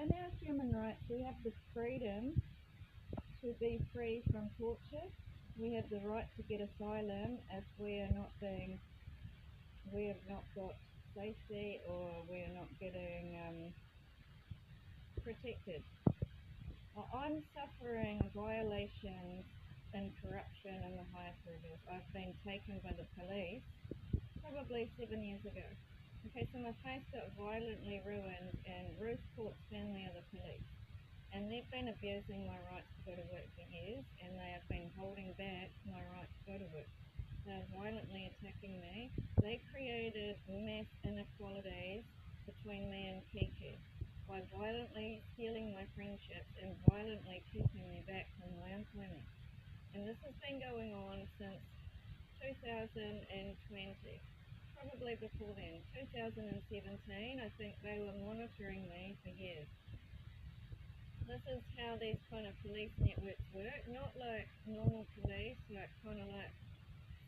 in our human rights, we have the freedom to be free from torture. We have the right to get asylum if we have not got safety or we are not getting protected. I'm suffering violations and corruption in the highest levels. I've been taken by the police probably 7 years ago. Okay, so my face got violently ruined, and Ruth Court's family are the police. And they've been abusing my right to go to work for years, and they have been holding back my right to go to work. They're violently attacking me. They created mass inequalities between me and Kiki by violently stealing my friendships and violently keeping me back from my employment. And this has been going on since 2020, probably before then. 2017, I think they were monitoring me for years. This is how these kind of police networks work, not like normal police, kind of like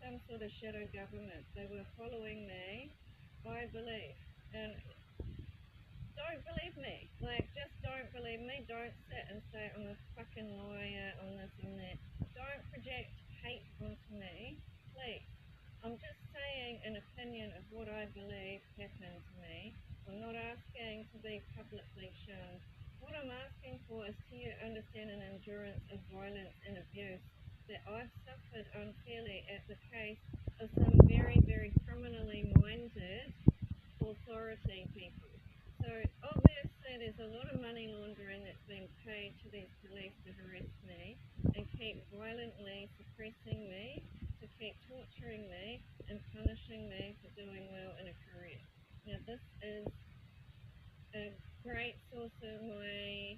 some sort of shadow government. They were following me, I believe. And don't believe me. Just don't believe me. Don't sit and say I'm a fucking liar on this and that. Don't project hate onto me, please. I'm just saying an opinion of what I believe happened to me. I'm not asking to be publicly shown. What I'm asking for is to understand an endurance of violence and abuse that I've suffered unfairly at the case of some very, very criminally minded authority people. So obviously there's a lot of money laundering that's being paid to these police to harass me and keep violently suppressing me, to keep torturing me and punishing me for doing well in a career. Now this is a great source of my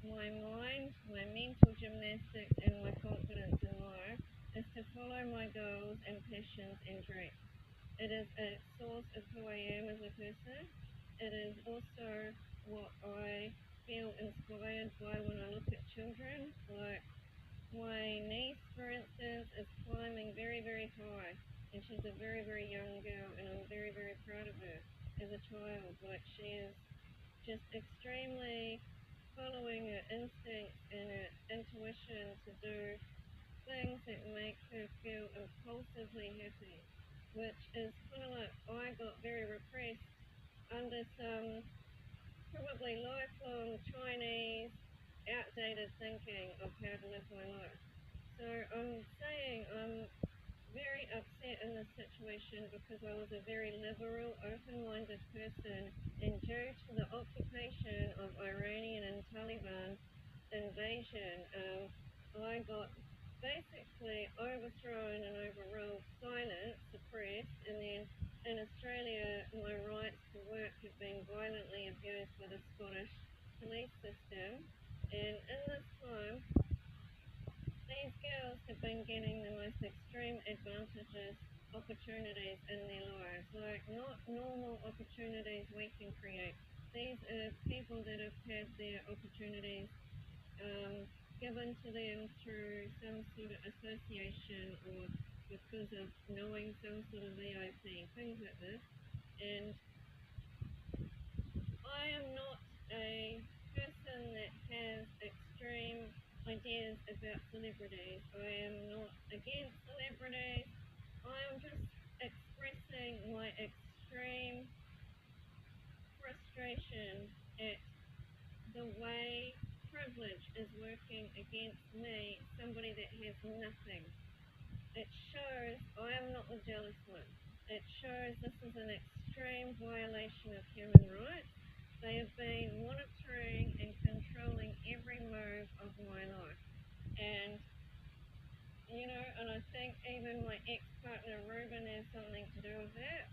mind, my mental gymnastics and my confidence in life is to follow my goals and passions and dreams. It is a source of who I am as a person. It is also what I feel inspired by when I look at children. Like my niece, for instance, is climbing very, very high, and she's a very, very young girl, and I'm very, very proud of her as a child. Like she is just extremely following her instincts and her intuition to do things that make her feel impulsively happy, which is kind of like I got very repressed under some probably lifelong Chinese outdated thinking of how to live my life. So I'm saying I'm very upset in this situation because I was a very liberal, open-minded person, and due to the occupation of Iranian and Taliban invasion, I got basically overthrown and overruled, silenced, suppressed, and then in Australia, my rights to work have been violently abused by the Scottish police system. And in this time, these girls have been getting the most extreme advantages, opportunities in their lives, like not normal opportunities we can create. These are people that have had their opportunities given to them through some sort of association or because of knowing some sort of VIP, things like this. And I am not a person that has extreme ideas about celebrities. I am not against celebrities. I am just expressing my extreme frustration at the way privilege is working against me, somebody that has nothing. It shows I am not the jealous one. It shows this is an extreme violation of human rights. They have been monitoring and controlling every move of my life. And, and I think even my ex-partner Ruben has something to do with that.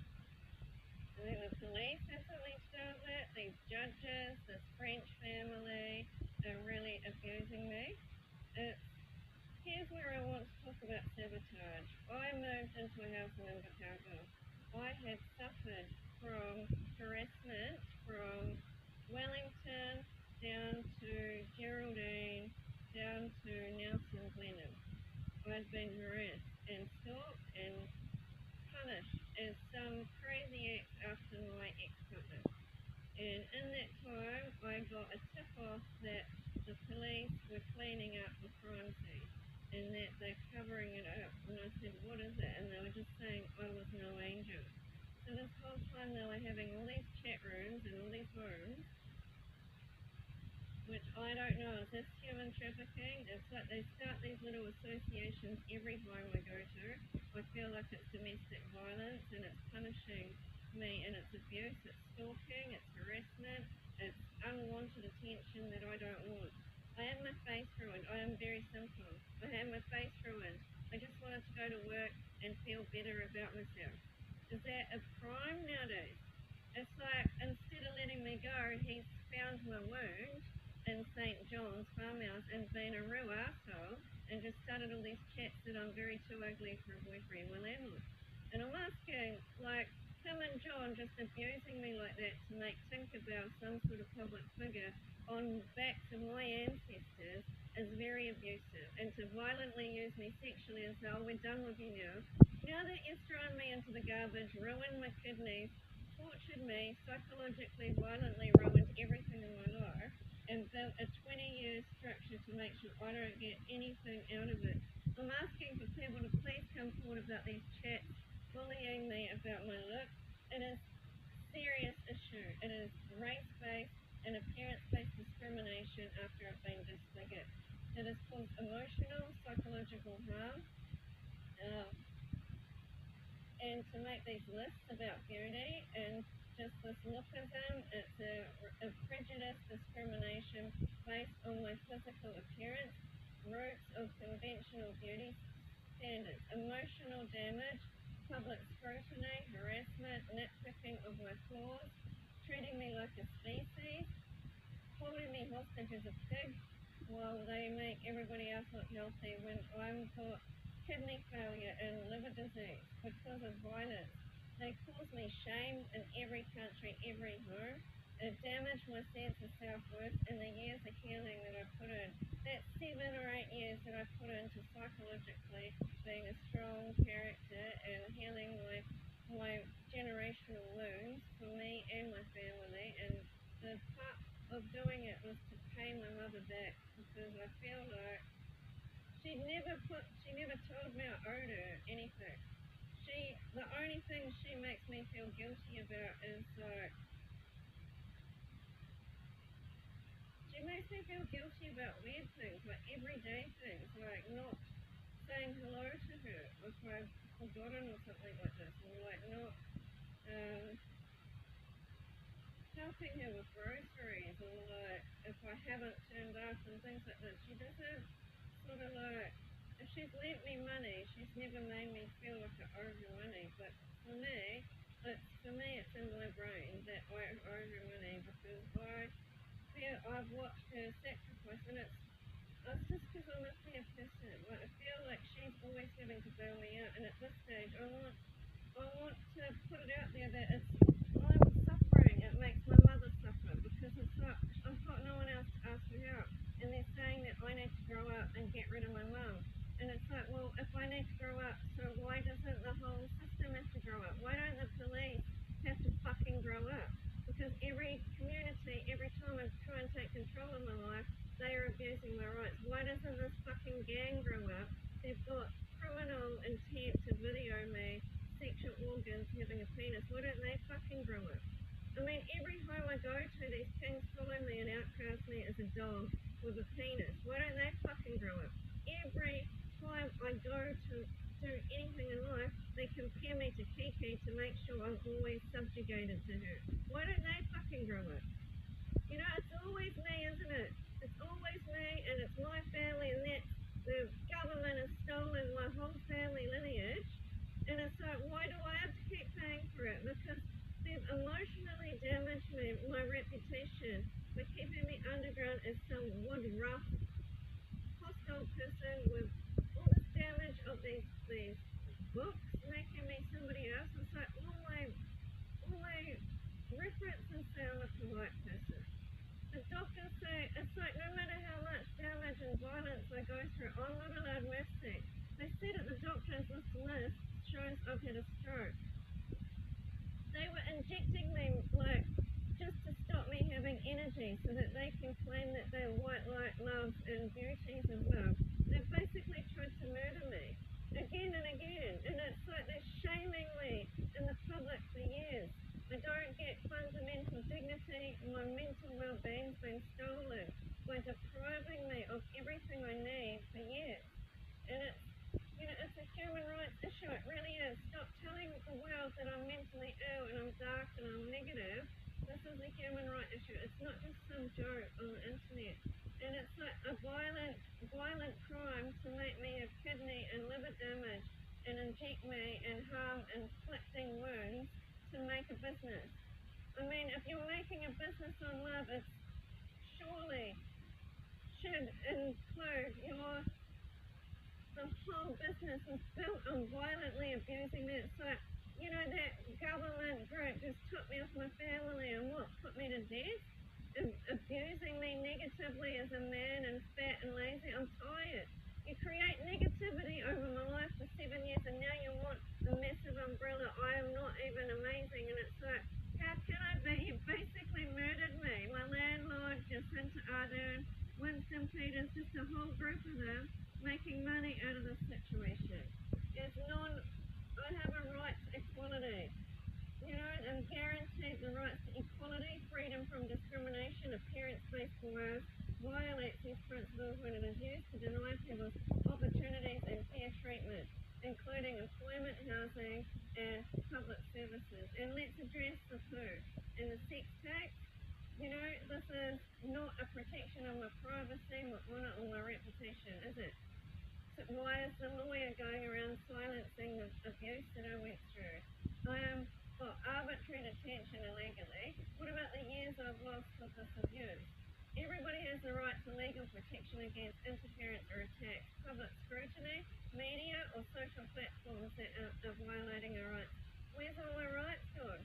I think the police have something to do with it. These judges, this French family are really abusing me. Here's where I want to talk about sabotage. I moved into a house in Invercargill. I had suffered from harassment from Wellington down to Geraldine, down to Nelson Glenham. I'd been harassed and stalked and punished as some crazy ex after my ex-partner. And in that time, I got a tip-off that the police were cleaning up the crime scene and that they're covering it up. And I said, what is it? And they were just saying, I was no angel. So this whole time they were having all these chat rooms and all these rooms, which I don't know, is this human trafficking? It's like they start these little associations every home I go to. I feel like it's domestic violence and it's punishing me, and it's abuse, it's stalking, it's harassment, it's unwanted attention that I don't want. I had my face ruined. I am very simple. I had my face ruined. I just wanted to go to work and feel better about myself. Is that a crime nowadays? It's like, instead of letting me go, he's found my wound in St. John's farmhouse and been a real arsehole and just started all these chats that I'm very too ugly for a boyfriend, my landlord. And I'm asking, like, him and John just abusing me like that to make Tinkerbell some sort of public figure on back to my ancestors is very abusive. And to violently use me sexually and say, oh, we're done with you now. Now that you've thrown me into the garbage, ruined my kidneys, tortured me, psychologically, violently ruined everything in my life, and built a 20-year structure to make sure I don't get anything out of it. I'm asking for people to please come forward about these chats, bullying me about my look. It is a serious issue. It is race-based and appearance-based discrimination after I've been disfigured. It has caused emotional, psychological harm. And to make these lists about beauty and just this lookism, it's a prejudice discrimination based on my physical appearance, roots of conventional beauty standards, emotional damage, public scrutiny, harassment, nitpicking of my flaws, treating me like a species, holding me hostage as a pig while they make everybody else look healthy when I'm got kidney failure and liver disease because of violence. They cause me shame in every country, every home. It damaged my sense of self-worth and the years of healing that I put in. That's 7 or 8 years that I put into psychologically being a strong character and healing my generational wounds for me and my family. And the part of doing it was to pay my mother back because I feel like she never told me I owed her anything. The only thing she makes me feel guilty about is like, she makes me feel guilty about weird things, like everyday things, like not saying hello to her if I've forgotten or something like this, or like not helping her with groceries, or like if I haven't turned up and things like this. She doesn't sort of like, if she's lent me money, she's never made me feel like I owe her money. But for me, it's in my brain that I owe her money because I've watched her sacrifice, and it's just because I'm a fair person. Like, I feel like she's always having to bail me out, and at this stage, I want to put it out there that I'm suffering. It makes my mother suffer because it's like I've got no one else to ask for help, and they're saying that I need to grow up and get rid of my mum. And it's like, well, if I need to grow up, so why doesn't the whole system have to grow up? Why don't the police have to fucking grow up? Because every community, every time I try and take control of my life, they are abusing my rights. Why doesn't this fucking gang grow up? They've got criminal intent to video me sexual organs having a penis. Why don't they fucking grow up? I mean, every home I go to, these things follow me and outcast me as a dog with a penis. Why don't they fucking grow up? Every time I go to do anything in life, they compare me to Kiki to make sure I'm always subjugated to her. Why don't they fucking grow up? You know, it's always me, isn't it? It's always me, and it's my family, and that the government has stolen my whole family lineage. And it's like, why do I have to keep paying for it? Because they've emotionally damaged me, my reputation, by keeping me underground as some wood rough, hostile person with all this damage of these books, making me somebody else. It's like all my references sound like a white person. The doctors say it's like no matter how much damage and violence I go through, I'm not allowed mercy. They said at the doctors this list shows I've had a stroke. They were injecting me like just to stop me having energy. So that they can claim that they're white light love and beauties of love. They've basically tried to murder me again and again, and it's like they're shaming me in the public for years. I don't get fundamental dignity. My mental well-being's been stolen by depriving me of everything I need for years. And it's a human rights issue. It really is. Stop telling the world that I'm mentally ill and I'm dark and I'm negative. This is a human rights issue. It's not just some joke on the internet. And it's like a violent crime to make me have kidney and liver damage and inject me and harm inflicting wounds to make a business. I mean, if you're making a business on love, it surely should include the whole business is built on violently abusing me. So, that government group just took me off my family and put me to death? And abusing me negatively as a man and fat and lazy. I'm tired. You create negativity over my life for 7 years and now you want a massive umbrella. I am not even amazing. And it's like, how can I be? You basically murdered me. My landlord, Jacinta Ardern, Winston Peters, just a whole group of them making money out of this situation. I have a right to equality. And guaranteed the rights to equality, freedom from discrimination, appearance-based bias, violates these principles when it is used to deny people opportunities and fair treatment, including employment, housing, and public services. And let's address the poo. And the sex tax, this is not a protection of my privacy, my honour, or my reputation, is it? So why is the lawyer going around silencing the abuse that I went through? I am arbitrary detention illegally. What about the years I've lost with this abuse? Everybody has the right to legal protection against interference or attack. Public scrutiny, media, or social platforms that are violating our rights. Where's all my rights gone?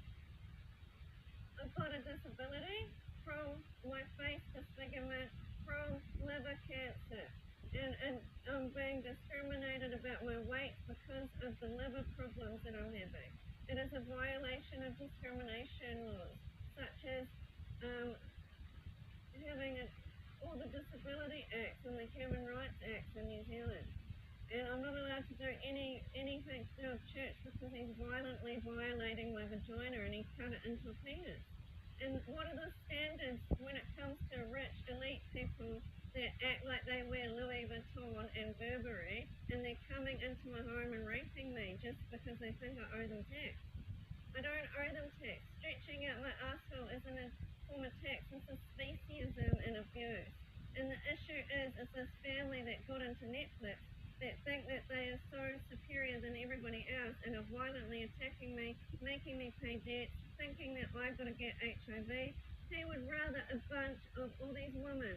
I've got a disability from my face disfigurement, from liver cancer, and I'm being discriminated about my weight because of the liver problems that I'm having. It is a violation of discrimination laws, such as having all the Disability Acts and the Human Rights Acts in New Zealand. And I'm not allowed to do anything to do with church because he's violently violating my vagina and he's cut it into a penis. And what are the standards when it comes to rich elite people that act like they wear Louis Vuitton and Burberry and they're coming into my home and raping me just because they think I owe them tax? I don't owe them tax. Stretching out my arsehole isn't a form of tax. This is speciesism and abuse. And the issue is this family that got into Netflix that think that they are so superior than everybody else and are violently attacking me, making me pay debt, thinking that I've got to get HIV. They would rather a bunch of all these women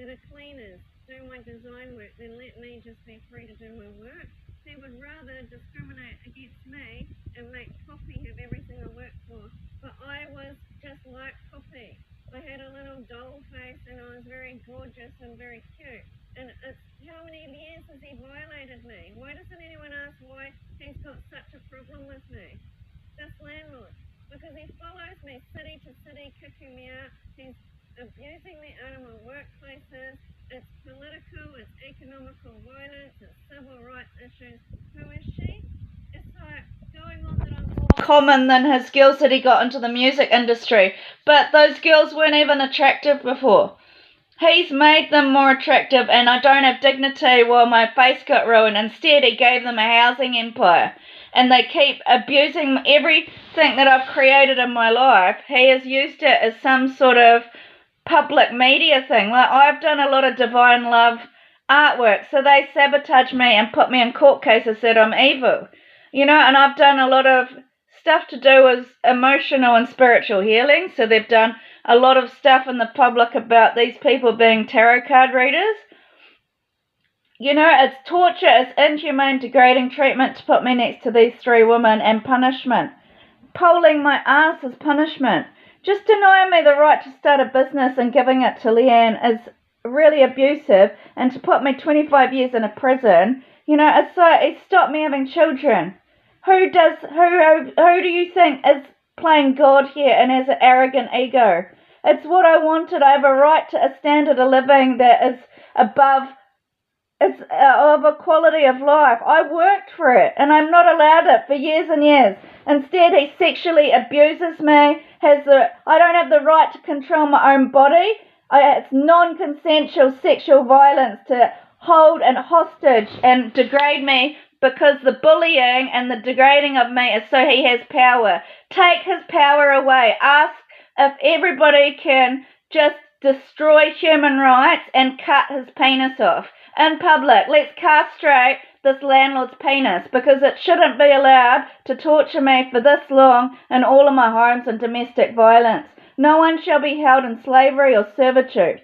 that are cleaners do my design work than let me just be free to do my work. They would rather discriminate against me and make Poppy have everything I work for. But I was just like Poppy. I had a little doll face and I was very gorgeous and very cute. And it's how many years has he violated me? Why doesn't anyone ask why he's got such a problem with me? This landlord. Because he follows me city to city, kicking me out. He's abusing me out of my workplaces. It's political, it's economical violence, it's civil rights issues. Who is she? It's like going on that I'm more common than his girls that he got into the music industry. But those girls weren't even attractive before. He's made them more attractive and I don't have dignity while my face got ruined. Instead, he gave them a housing empire. And they keep abusing everything that I've created in my life. He has used it as some sort of public media thing. Like, I've done a lot of Divine Love artwork, so they sabotage me and put me in court cases that I'm evil. And I've done a lot of stuff to do with emotional and spiritual healing, so they've done a lot of stuff in the public about these people being tarot card readers. It's torture, it's inhumane, degrading treatment to put me next to these three women and punishment. Polling my ass is punishment. Just denying me the right to start a business and giving it to Leanne is really abusive, and to put me 25 years in a prison, it's like he stopped me having children. Who do you think is playing God here and has an arrogant ego? It's what I wanted. I have a right to a standard of living that is above, it's of a quality of life. I worked for it, and I'm not allowed it for years and years. Instead, he sexually abuses me. I don't have the right to control my own body. It's non-consensual sexual violence to hold and hostage and degrade me, because the bullying and the degrading of me is so he has power. Take his power away. Ask if everybody can just destroy human rights and cut his penis off in public. Let's castrate this landlord's penis, because it shouldn't be allowed to torture me for this long in all of my homes and domestic violence. No one shall be held in slavery or servitude.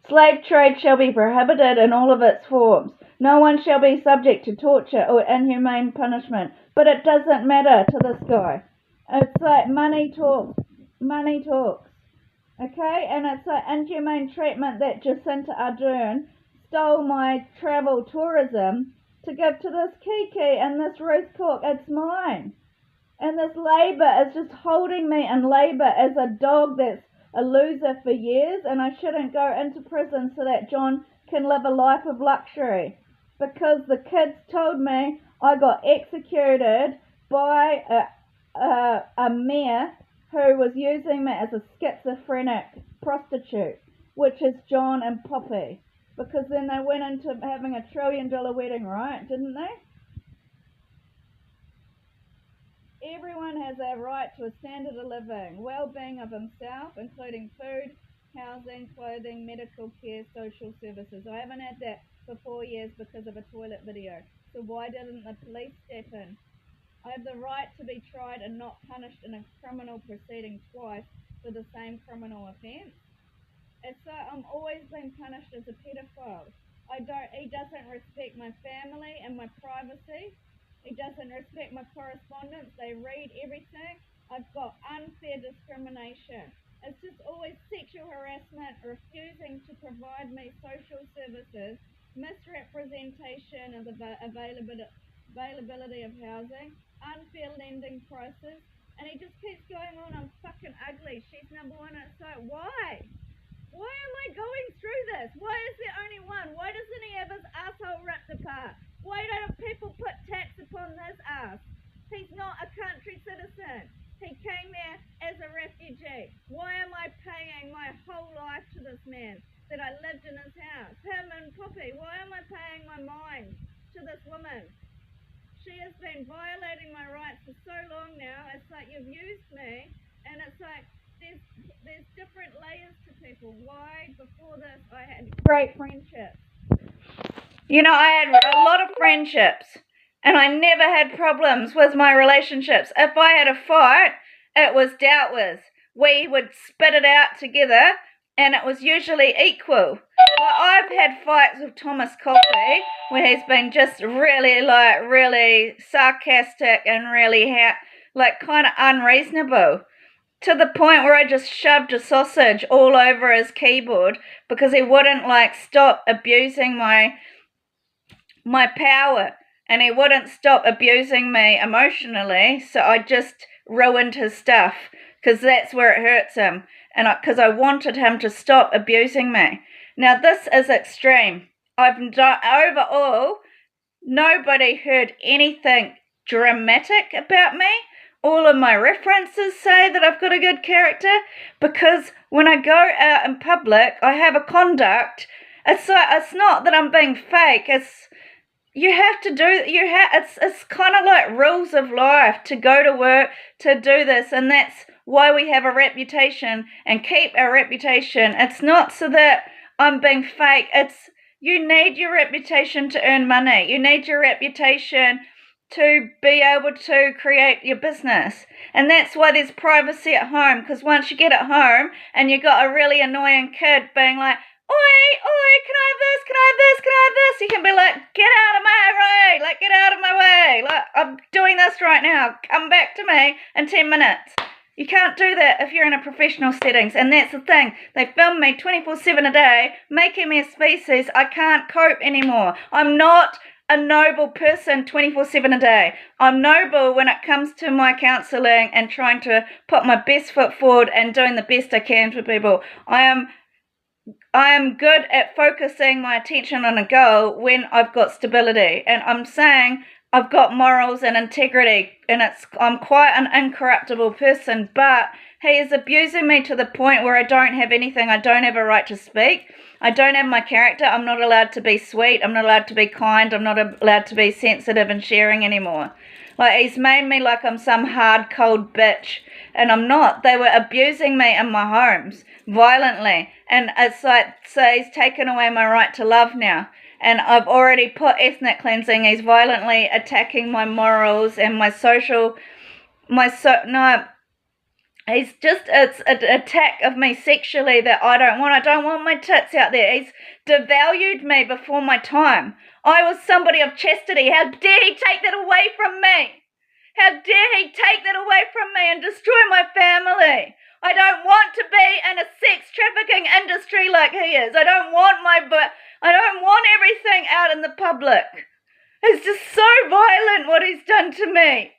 Slave trade shall be prohibited in all of its forms. No one shall be subject to torture or inhumane punishment. But it doesn't matter to this guy. It's like money talks. Money talks. Okay? And it's like inhumane treatment that Jacinta Ardern stole my travel tourism to give to this Kiki and this Ruth Cook. It's mine. And this Labour is just holding me in labour as a dog that's a loser for years, and I shouldn't go into prison so that John can live a life of luxury. Because the kids told me I got executed by a mayor who was using me as a schizophrenic prostitute, which is John and Poppy. Because then they went into having $1 trillion wedding, right? Didn't they? Everyone has a right to a standard of living, well-being of himself, including food, housing, clothing, medical care, social services. I haven't had that for 4 years because of a toilet video. So why didn't the police step in? I have the right to be tried and not punished in a criminal proceeding twice for the same criminal offence. It's so I'm always being punished as a pedophile. He doesn't respect my family and my privacy. He doesn't respect my correspondence. They read everything. I've got unfair discrimination. It's just always sexual harassment, refusing to provide me social services, misrepresentation of the availability of housing, unfair lending prices, and he just keeps going on. I'm fucking ugly. She's number one. And it's like, why? Why am I going through this? Why is there only one? Why doesn't he have his asshole ripped apart? Why don't people put tax upon his ass? He's not a country citizen. He came here as a refugee. Why am I paying my whole life to this man that I lived in his house? Him and Poppy. Why am I paying my mind to this woman? She has been violating my rights for so long now. It's like you've used me, and it's like there's different layers to people. Why before this I had great friendships? You know, I had a lot of friendships, and I never had problems with my relationships. If I had a fight, it was dealt with. We would spit it out together, and it was usually equal. Well, I've had fights with Thomas Coffey where he's been just really sarcastic and really kind of unreasonable, to the point where I just shoved a sausage all over his keyboard because he wouldn't stop abusing my power, and he wouldn't stop abusing me emotionally. So I just ruined his stuff, because that's where it hurts him, and because I wanted him to stop abusing me. Now this is extreme. Overall, nobody heard anything dramatic about me. All of my references say that I've got a good character, because when I go out in public, I have a conduct. It's not that I'm being fake. It's kind of like rules of life to go to work, to do this, and that's why we have a reputation and keep our reputation. It's not so that I'm being fake. It's you need your reputation to earn money. You need your reputation to be able to create your business. And that's why there's privacy at home, because once you get at home and you got a really annoying kid being like, oi, can I have this, can I have this, can I have this? You can be like, get out of my way, get out of my way. I'm doing this right now. Come back to me in 10 minutes. You can't do that if you're in a professional settings. And that's the thing. They film me 24/7 a day, making me a species. I can't cope anymore. I'm not a noble person 24/7 a day. I'm noble when it comes to my counselling and trying to put my best foot forward and doing the best I can for people. I am good at focusing my attention on a goal when I've got stability. And I'm saying I've got morals and integrity, and I'm quite an incorruptible person, but he is abusing me to the point where I don't have anything. I don't have a right to speak. I don't have my character. I'm not allowed to be sweet. I'm not allowed to be kind. I'm not allowed to be sensitive and sharing anymore. Like, he's made me like I'm some hard, cold bitch, and I'm not. They were abusing me in my homes violently, and it's like, so he's taken away my right to love now. And I've already put ethnic cleansing. He's violently attacking my morals and my social, he's just, it's an attack of me sexually that I don't want. I don't want my tits out there. He's devalued me before my time. I was somebody of chastity. How dare he take that away from me? How dare he take that away from me and destroy my family? I don't want to be in a sex trafficking industry like he is. I don't want everything out in the public. It's just so violent what he's done to me.